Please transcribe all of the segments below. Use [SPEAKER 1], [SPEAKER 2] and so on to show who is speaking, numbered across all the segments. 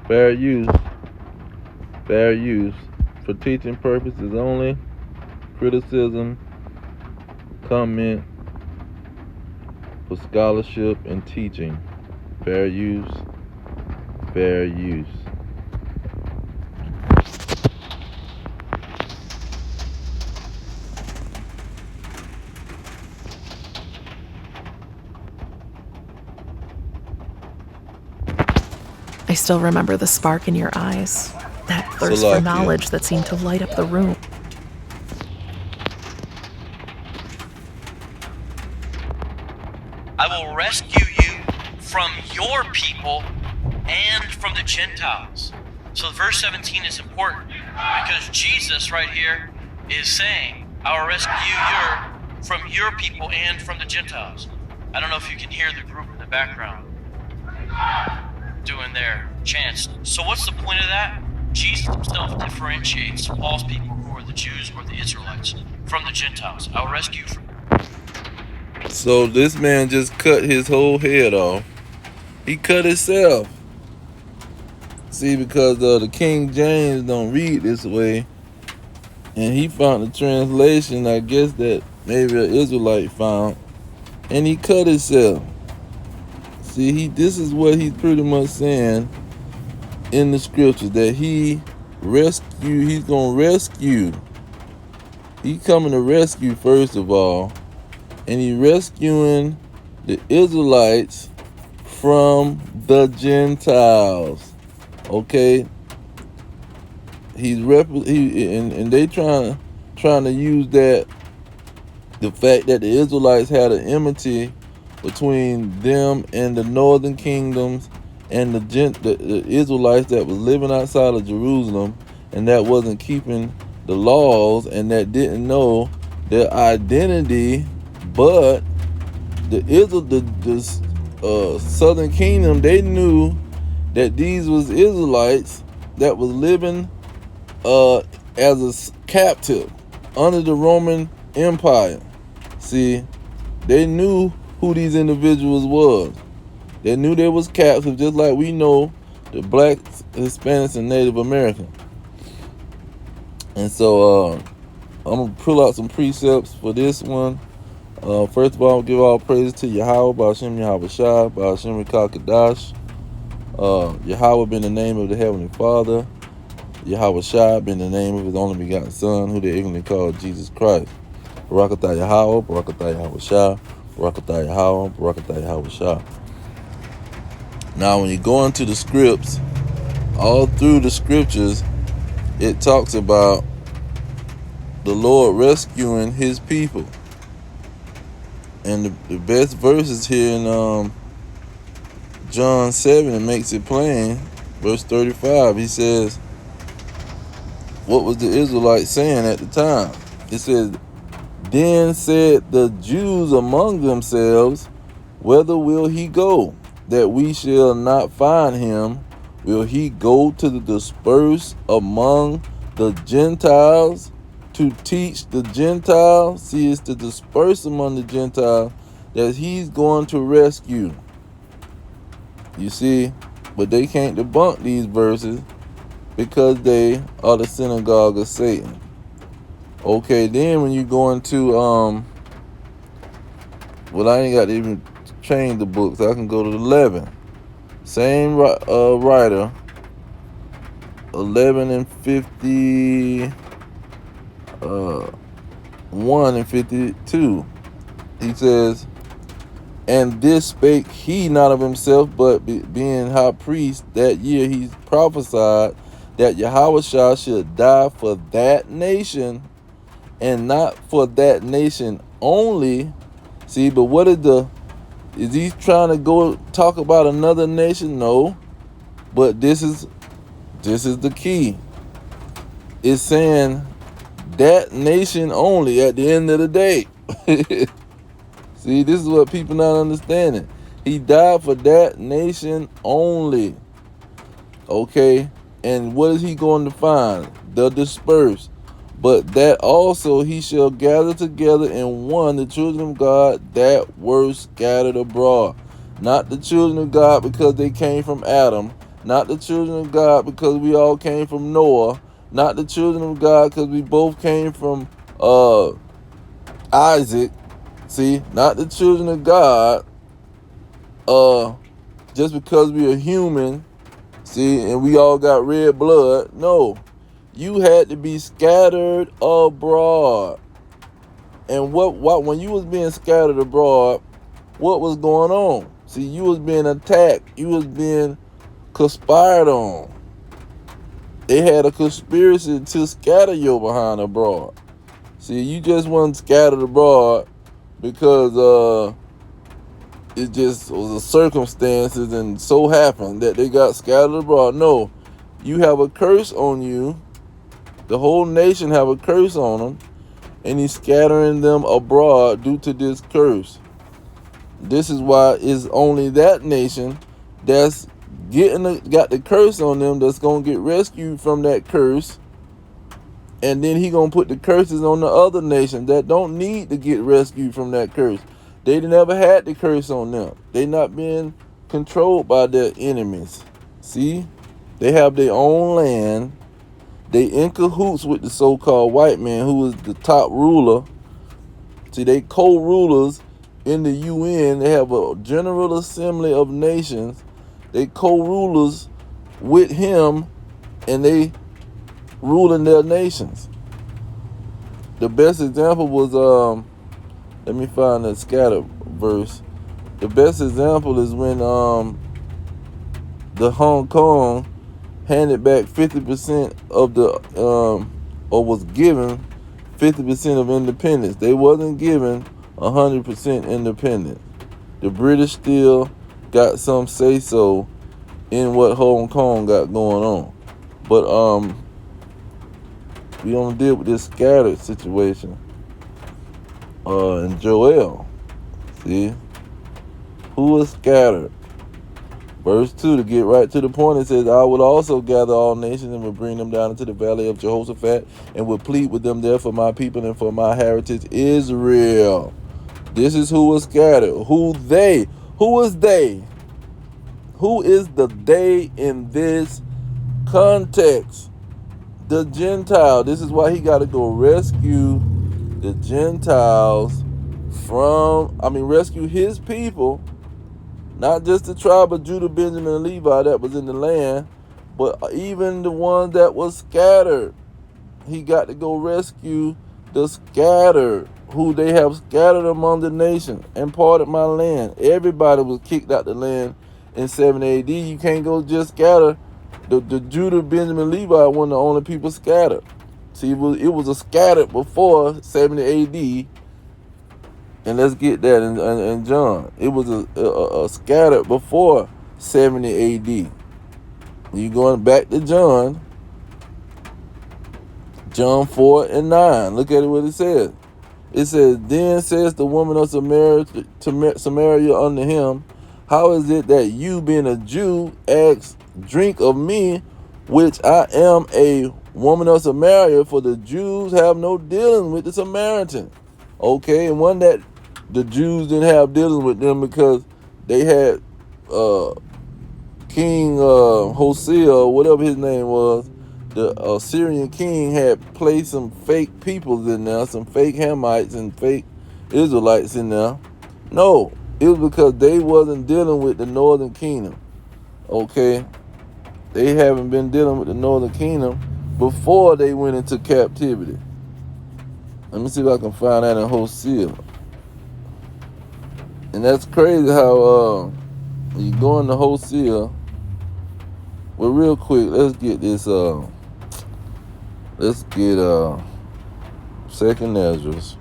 [SPEAKER 1] Fair use. Fair use. For teaching purposes only. Criticism. Comment. For scholarship and teaching. Fair use. Fair use.
[SPEAKER 2] I still remember the spark in your eyes, that thirst for knowledge that seemed to light up the room.
[SPEAKER 3] I will rescue you from your people and from the Gentiles. So verse 17 is important because Jesus right here is saying, I will rescue you from your people and from the Gentiles. I don't know if you can hear the group in the background doing their chants. So what's the point of that? Jesus himself differentiates Paul's people, who are the Jews or the Israelites, from the Gentiles. I will rescue you from.
[SPEAKER 1] So this man just cut his whole head off. He cut himself. See, because the King James don't read this way, and he found a translation, I guess, that maybe an Israelite found, and he cut himself. See, this is what he's pretty much saying in the scripture, that he's gonna rescue. He's coming to rescue, first of all, and he's rescuing the Israelites from the Gentiles. Okay, and they trying to use that, the fact that the Israelites had an enmity between them and the northern kingdoms and the Israelites that was living outside of Jerusalem and that wasn't keeping the laws and that didn't know their identity, but the southern kingdom, they knew that these was Israelites that was living as a captive under the Roman Empire. See, they knew who these individuals was. They knew they was captive, just like we know the blacks, Hispanics, and Native Americans. And so I'm gonna pull out some precepts for this one. First of all, I'll give all praises to Yahweh, Ba'ashem Yahweh Shai, Ba'ashem Rekakadash. Yahweh been the name of the Heavenly Father. Yahweh Shai been the name of his only begotten Son, who they ignorantly call Jesus Christ. Barakatah Yahweh, Barakatah Yahweh Shai, Barakatah Yahweh, Barakatah Yahweh Shai. Now, when you go into the scripts, all through the scriptures, it talks about the Lord rescuing his people. And the best verses here in John 7, it makes it plain. Verse 35, he says, what was the Israelites saying at the time? It says, then said the Jews among themselves, whither will he go, that we shall not find him? Will he go to the dispersed among the Gentiles to teach the Gentiles? See, it's to disperse among the Gentiles that he's going to rescue. You see, but they can't debunk these verses because they are the synagogue of Satan. Okay, then when you go into well, I ain't got to even change the books. I can go to 11. Same writer, 11 and 50, 1 and 52. He says, and this spake he not of himself, but being high priest that year, he prophesied that Yahushua should die for that nation, and not for that nation only. See, but what is he trying to go talk about another nation? No, but this is the key. It's saying that nation only at the end of the day. See, this is what people not understanding. He died for that nation only. Okay, and what is he going to find? The dispersed. But that also he shall gather together in one the children of God that were scattered abroad. Not the children of God because they came from Adam. not the children of God because we all came from Noah, not the children of God because we both came from Isaac. See, not the children of God just because we are human, see, and we all got red blood. No, you had to be scattered abroad. And what when you was being scattered abroad, what was going on? See, you was being attacked. You was being conspired on. They had a conspiracy to scatter your behind abroad. See, you just wasn't scattered abroad because it just was the circumstances and so happened that they got scattered abroad. No, you have a curse on you. The whole nation have a curse on them, and he's scattering them abroad due to this curse. This is why it's only that nation that's got the curse on them that's gonna get rescued from that curse, and then he gonna put the curses on the other nations that don't need to get rescued from that curse. They never had the curse on them. They not being controlled by their enemies. See, they have their own land. They in cahoots with the so-called white man who is the top ruler. See, they co-rulers in the UN. They have a General Assembly of Nations. They co-rulers with him, and they ruling their nations. The best example was let me find that scattered verse. The best example is when the Hong Kong handed back 50% of the or was given 50% of independence. They wasn't given 100% independence. The British still got some say so in what Hong Kong got going on. But we don't deal with this scattered situation. And Joel, see, who was scattered? Verse 2, to get right to the point, it says, I will also gather all nations and will bring them down into the valley of Jehoshaphat and will plead with them there for my people and for my heritage Israel. This is who was scattered. Who is they? Who is the they in this context? The Gentile. This is why he got to go rescue the Gentiles rescue his people, not just the tribe of Judah, Benjamin, and Levi that was in the land, but even the ones that was scattered. He got to go rescue the scattered, who they have scattered among the nation and parted my land. Everybody was kicked out the land in 70 AD. You can't go just scatter. The Judah, Benjamin, Levi weren't the only people scattered. See, it was a scattered before 70 AD. And let's get that in John. It was a scattered before 70 AD. You going back to John 4 and 9. Look at it what it says. It says, then says the woman of Samaria unto him, how is it that you, being a Jew, ask drink of me, which I am a woman of Samaria? For the Jews have no dealing with the Samaritan. Okay, and one that the Jews didn't have dealing with them because they had King Hosea, or whatever his name was, the Assyrian king had placed some fake peoples in there, some fake Hamites and fake Israelites in there. No, it was because they wasn't dealing with the northern kingdom. Okay, they haven't been dealing with the northern kingdom before they went into captivity. Let me see if I can find that in Hosea. And that's crazy how you go into Hosea. Well, real quick, let's get this. Let's get Second Ezra's.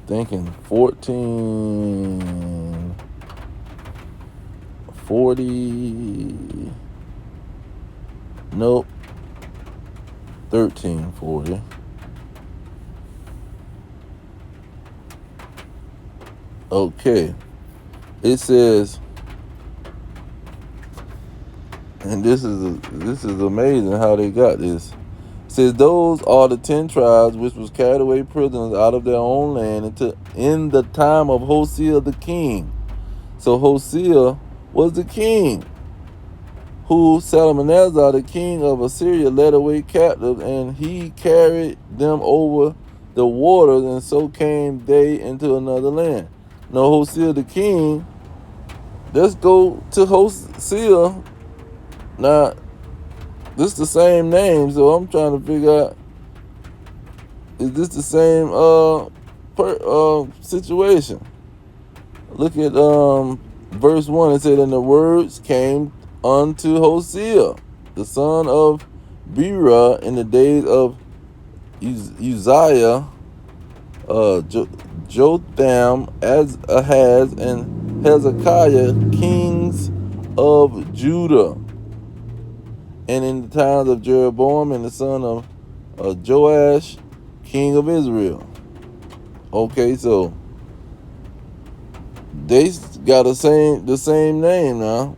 [SPEAKER 1] Thinking 1440. Nope. 1340. Okay. It says, and this is amazing how they got this. It says, those are the 10 tribes which was carried away prisoners out of their own land in the time of Hosea the king. So Hosea was the king who Salmanasar, the king of Assyria, led away captive, and he carried them over the waters, and so came they into another land. Now Hosea the king, let's go to Hosea. Now, this is the same name, so I'm trying to figure out, is this the same situation? Look at verse 1. It said, and the words came unto Hosea, the son of Bera, in the days of Uzziah, Jotham, Ahaz, and Hezekiah, kings of Judah, and in the times of Jeroboam and the son of Joash, king of Israel. Okay, so they got the same name now.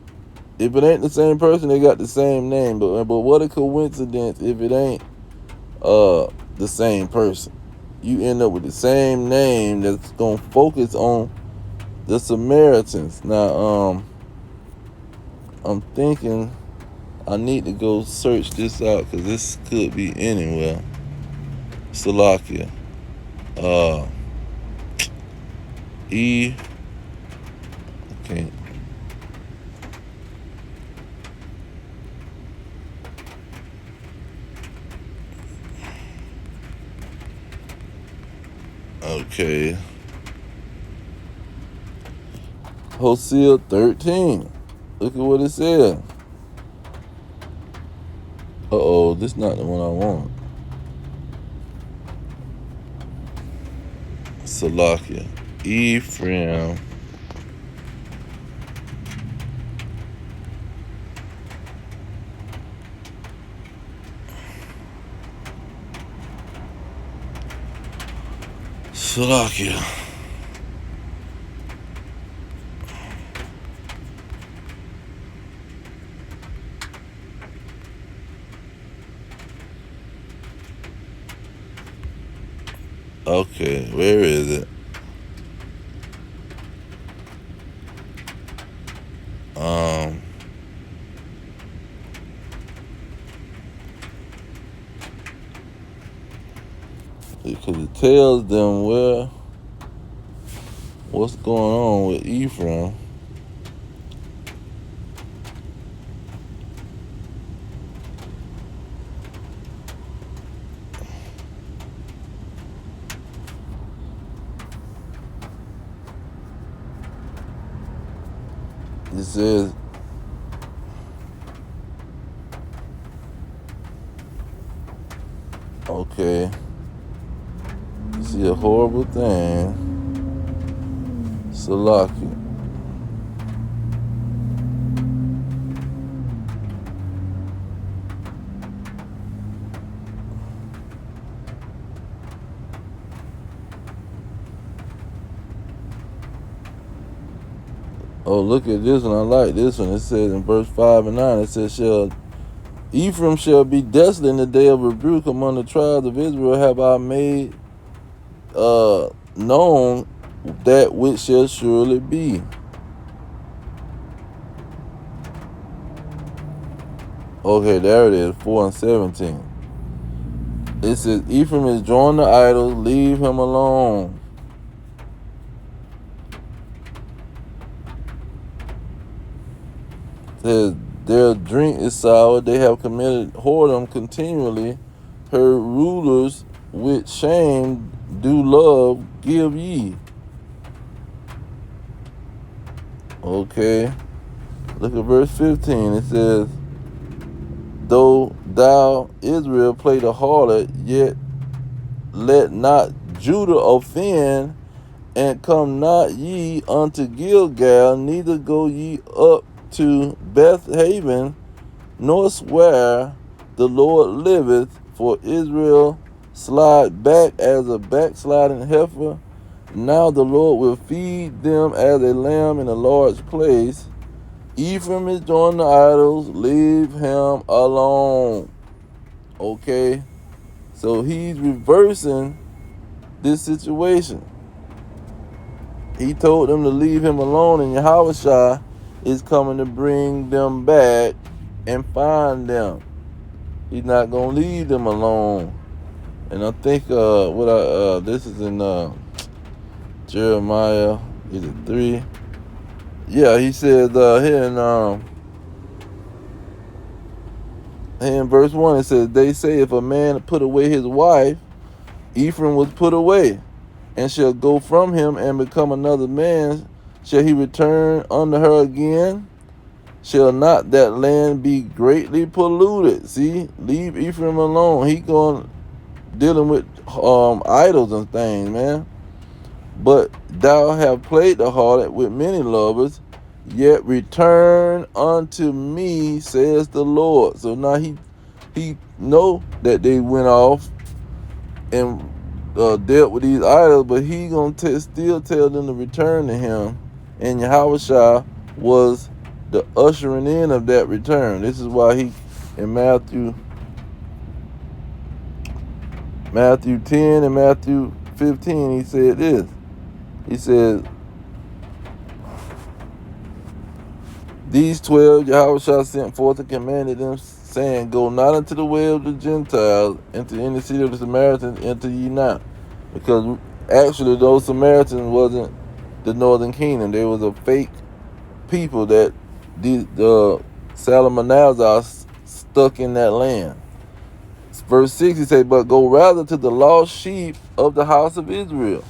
[SPEAKER 1] If it ain't the same person, they got the same name. But what a coincidence if it ain't the same person. You end up with the same name that's gonna focus on the Samaritans. Now, I'm thinking I need to go search this out because this could be anywhere. Salakia. Okay. Okay. Hosea 13. Look at what it said. Uh-oh, this is not the one I want. Salakia. Ephraim. Salakia. Okay, where is it? Because it tells them what's going on with Ephraim. It says, okay, you see a horrible thing. Salaki. Oh, look at this one. I like this one. It says in verse 5 and 9, it says, Ephraim shall be desolate in the day of rebuke. Among the tribes of Israel have I made known that which shall surely be. Okay, there it is, 4 and 17. It says, Ephraim is joined to idols, leave him alone. It says, their drink is sour, they have committed whoredom continually. Her rulers with shame do love give ye. Okay. Look at verse 15. It says, though thou, Israel, play the harlot, yet let not Judah offend, and come not ye unto Gilgal, neither go ye up to Bethaven, nor swear, the Lord liveth, for Israel slide back as a backsliding heifer. Now the Lord will feed them as a lamb in a large place. Ephraim is joined to idols, leave him alone. Okay? So he's reversing this situation. He told them to leave him alone, and Yahushua is coming to bring them back and find them. He's not gonna leave them alone. And I think this is in Jeremiah, is it 3? Yeah, he says here in verse 1, it says, they say if a man put away his wife, Ephraim was put away, and shall go from him and become another man. Shall he return unto her again? Shall not that land be greatly polluted? See, leave Ephraim alone. He going dealing with idols and things, man. But thou have played the harlot with many lovers, yet return unto me, says the Lord. So now he know that they went off and dealt with these idols, but he gonna still tell them to return to him. And Yahushua was the ushering in of that return. This is why he, in Matthew 10 and Matthew 15, he said this. He said, these 12 Yahushua sent forth and commanded them, saying, go not into the way of the Gentiles, into any city of the Samaritans, enter ye not. Because actually those Samaritans wasn't the northern kingdom. They was a fake people that the Salmanazar stuck in that land. Verse 6, he said, but go rather to the lost sheep of the house of Israel.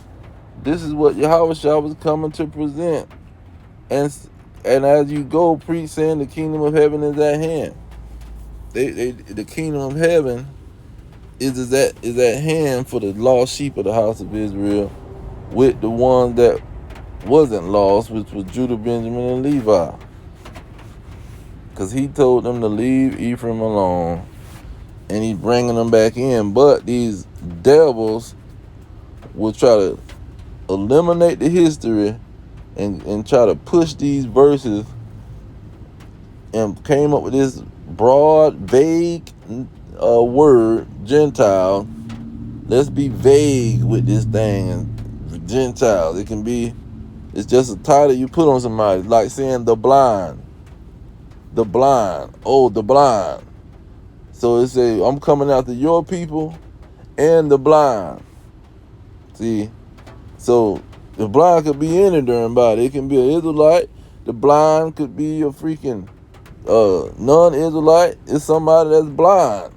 [SPEAKER 1] This is what Yahushua was coming to present. And as you go, preach, saying the kingdom of heaven is at hand. The kingdom of heaven is at hand for the lost sheep of the house of Israel, with the ones that wasn't lost, which was Judah, Benjamin, and Levi. Because he told them to leave Ephraim alone, and he's bringing them back in. But these devils will try to eliminate the history and try to push these verses, and came up with this broad, vague word, Gentile. Let's be vague with this thing. Gentiles. It's just a title you put on somebody, like saying the blind. The blind. Oh, the blind. So it say, I'm coming after your people and the blind. See? So the blind could be any darn body. It can be an Israelite. The blind could be a freaking non-Israelite. It's somebody that's blind.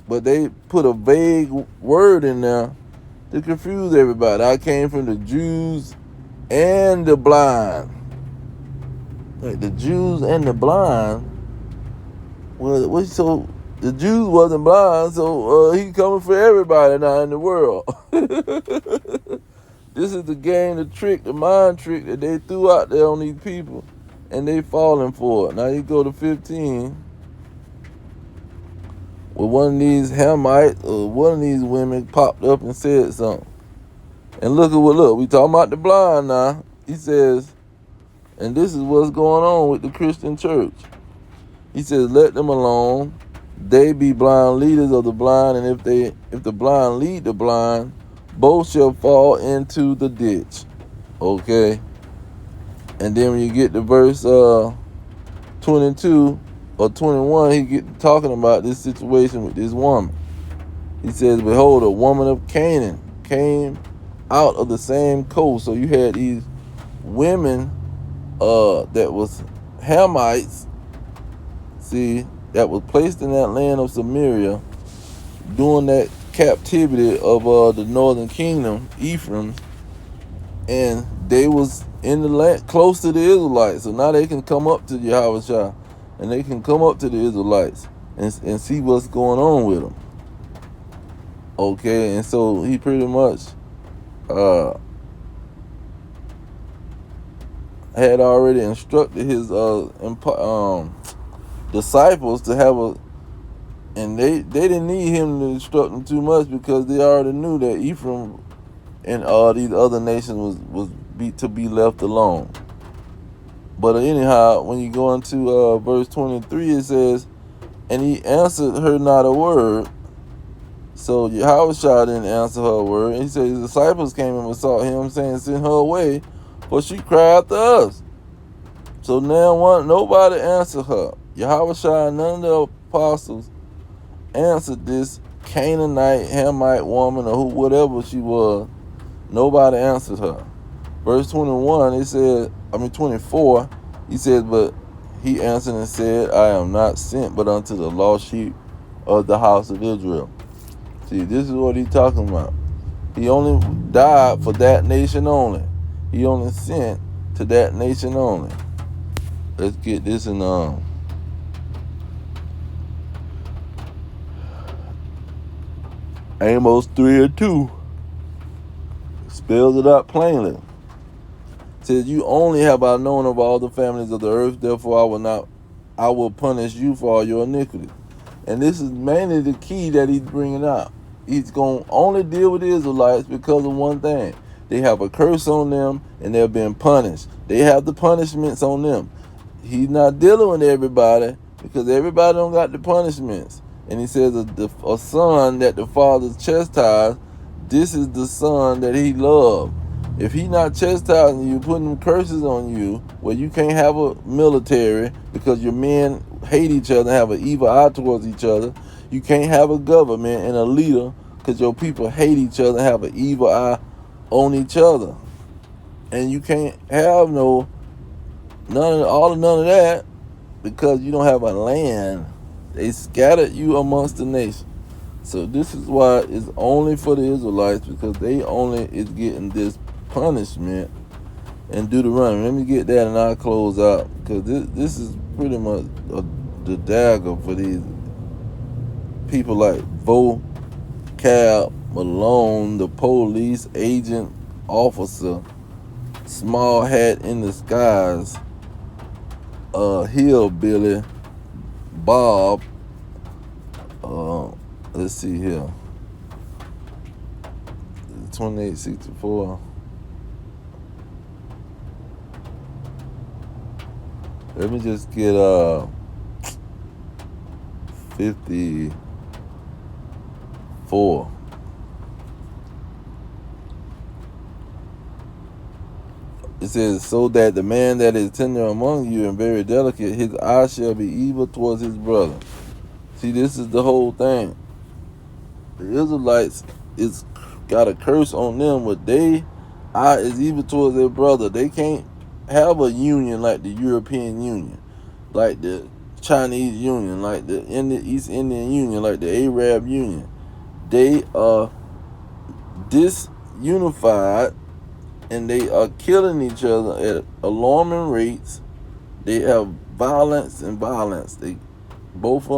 [SPEAKER 1] But they put a vague word in there to confuse everybody. I came from the Jews and the blind. Like the Jews and the blind. Well, so the Jews wasn't blind, so he coming for everybody now in the world. This is the game, the trick, the mind trick that they threw out there on these people, and they falling for it. Now you go to 15, where one of these Hamites or one of these women popped up and said something. And look, we talking about the blind now. He says, and this is what's going on with the Christian church. He says, let them alone. They be blind leaders of the blind, and if the blind lead the blind, both shall fall into the ditch. Okay? And then when you get to verse 22 or 21, he get talking about this situation with this woman. He says, behold, a woman of Canaan came out of the same coast. So you had these women that was Hamites, see, that was placed in that land of Samaria during that captivity of the northern kingdom, Ephraim, and they was in the land close to the Israelites. So now they can come up to Yahushua, and they can come up to the Israelites and see what's going on with them. Okay, and so he pretty much had already instructed his disciples to have and they didn't need him to instruct them too much, because they already knew that Ephraim and these other nations was to be left alone. But anyhow, when you go into verse 23, it says, and he answered her not a word, So Yahushua didn't answer her word. He said his disciples came and besought him, saying, send her away, for she cried after us. So now nobody answered her. Yahushua and none of the apostles answered this Canaanite, Hamite woman, or whatever she was. Nobody answered her. Verse 21, 24, he said, but he answered and said, I am not sent but unto the lost sheep of the house of Israel. See, this is what he's talking about. He only died for that nation only. He only sent to that nation only. Let's get this in Amos 3:2. Spells it out plainly. It says, you only have I known of all the families of the earth, therefore I will punish you for all your iniquity. And this is mainly the key that he's bringing out. He's going to only deal with the Israelites because of one thing. They have a curse on them and they're being punished. They have the punishments on them. He's not dealing with everybody because everybody don't got the punishments. And he says a son that the father chastised, this is the son that he loved. If he not chastising you, putting curses on you, where you can't have a military because your men hate each other, have an evil eye towards each other. You can't have a government and a leader because your people hate each other, have an evil eye on each other. And you can't have none of that because you don't have a land. They scattered you amongst the nation. So this is why it's only for the Israelites, because they only is getting this punishment and Deuteronomy. Let me get that and I'll close out, because this is pretty much the dagger for these people like VOCAB, Malone, the police agent, officer, small hat in the skies, hillbilly, Bob, let's see here, 2864. Let me just get 54. It says, so that the man that is tender among you and very delicate, his eye shall be evil towards his brother. See, this is the whole thing. The Israelites is got a curse on them, but they eye is evil towards their brother. They can't have a union like the European Union, like the Chinese Union, like the East Indian Union, like the Arab Union. They are disunified and they are killing each other at alarming rates. They have violence and violence. They both of